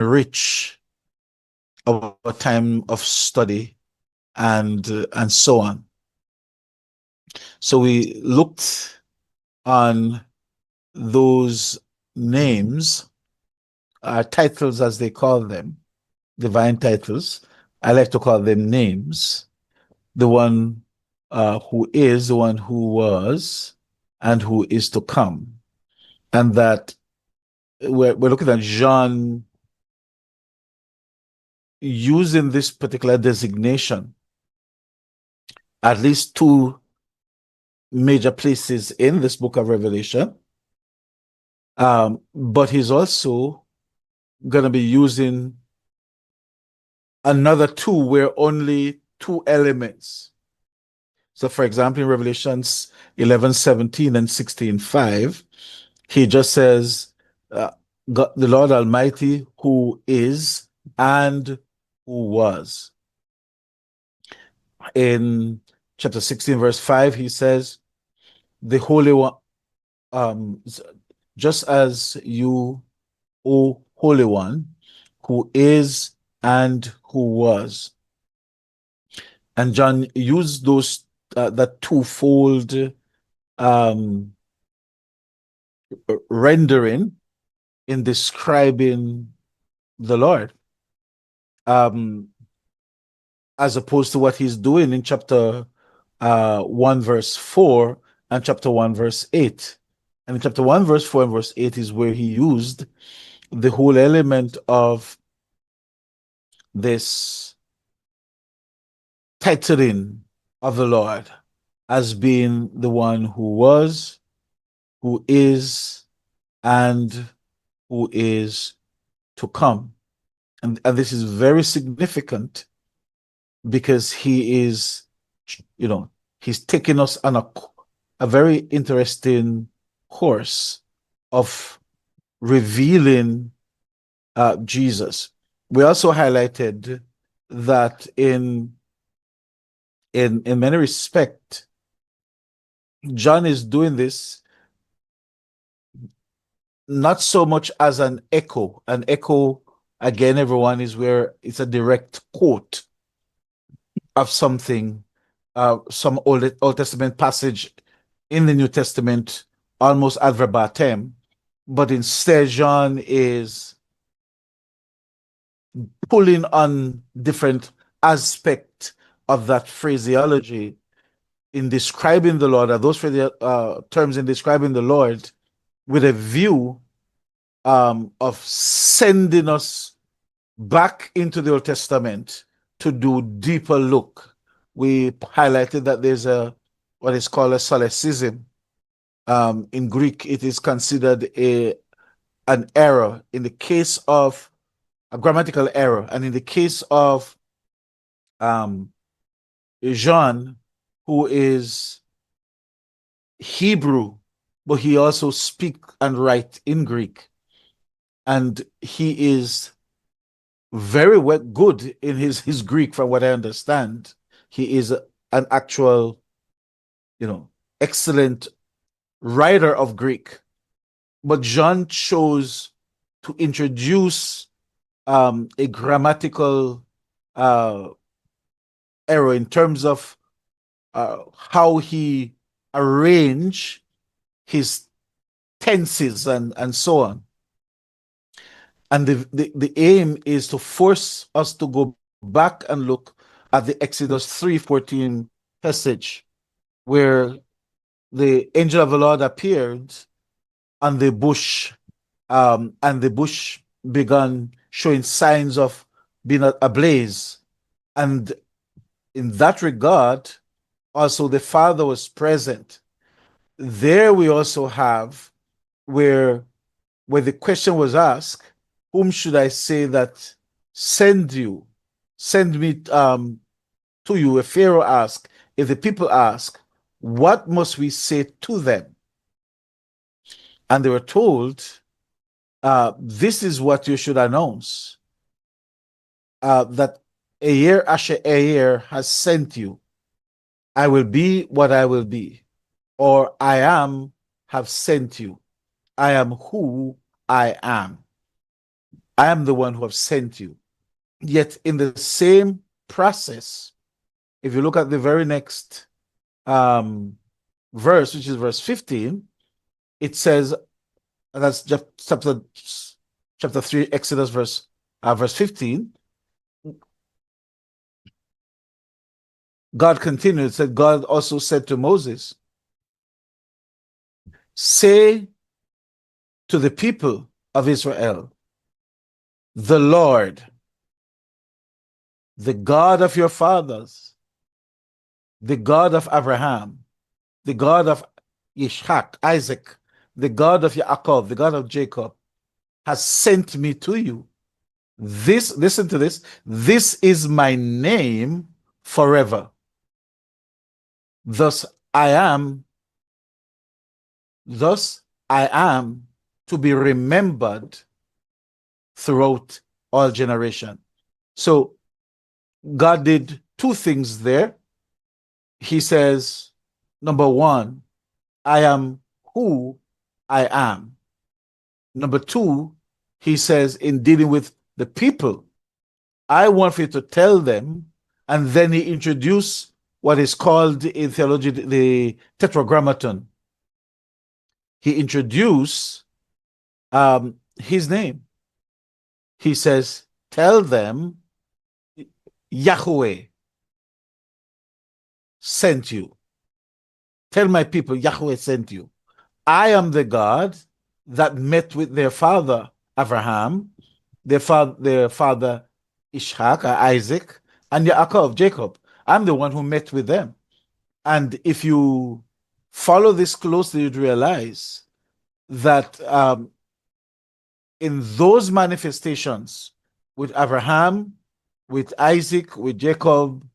enrich our time of study and so on. So we looked on those names, titles as they call them, divine titles. I like to call them names. The one who is, the one who was, and who is to come. And that we're looking at John using this particular designation at least two major places in this book of Revelation. But he's also going to be using another two where only two elements. So, for example, in Revelations 11:17 and 16:5, he just says, God, the Lord Almighty, who is and who was. In chapter 16, verse 5, he says, the Holy One, just as you, O Holy One, who is and who was. And John used those that twofold rendering in describing the Lord, as opposed to what he's doing in chapter 1, verse 4 and chapter 1, verse 8. And in chapter 1, verse 4 and verse 8 is where he used the whole element of this titling of the Lord as being the one who was, who is, and who is to come. And this is very significant because he is, he's taking us on a very interesting course of revealing Jesus. We also highlighted that in many respects, John is doing this not so much as an echo. An echo, again, everyone, is where it's a direct quote of something, some Old Testament passage in the New Testament, almost ad verbatim. But instead, John is pulling on different aspects of that phraseology in describing the Lord, or those terms in describing the Lord, with a view of sending us back into the Old Testament to do deeper look. We highlighted that there's what is called a solecism. In Greek, it is considered an error in the case of a grammatical error, and in the case of Jean, who is Hebrew, but he also speaks and writes in Greek, and he is very good in his Greek, from what I understand. He is an actual, excellent writer of Greek. But John chose to introduce a grammatical error in terms of how he arranged his tenses and so on. And the aim is to force us to go back and look at the Exodus 3:14 passage, where the angel of the Lord appeared on the bush, and the bush began showing signs of being ablaze. And in that regard, also the Father was present. There we also have where the question was asked, whom should I say that send me to you? If Pharaoh asked, if the people ask, what must we say to them? And they were told, this is what you should announce, that Eyer Asher Eyer has sent you. I will be what I will be, or I am have sent you. I am who I am. I am the one who have sent you. Yet in the same process, if you look at the very next verse, which is verse 15, it says, and that's just chapter 3, Exodus, verse 15. God continued, said, God also said to Moses, say to the people of Israel, the Lord, the God of your fathers, the God of Abraham, the God of Ishaq, Isaac, the God of Yaakov, the God of Jacob, has sent me to you. This, listen to this is my name forever. Thus I am to be remembered throughout all generation. So God did two things there. He says, number one, I am who I am. Number two, he says, in dealing with the people, I want you to tell them, and then he introduced what is called in theology the tetragrammaton. He introduced his name. He says, tell them Yahweh sent you. Tell my people Yahweh sent you. I am the God that met with their father Abraham, their father Ishaq, Isaac, and Yaakov, Jacob. I'm the one who met with them. And if you follow this closely, you'd realize that in those manifestations with Abraham, with Isaac, with Jacob,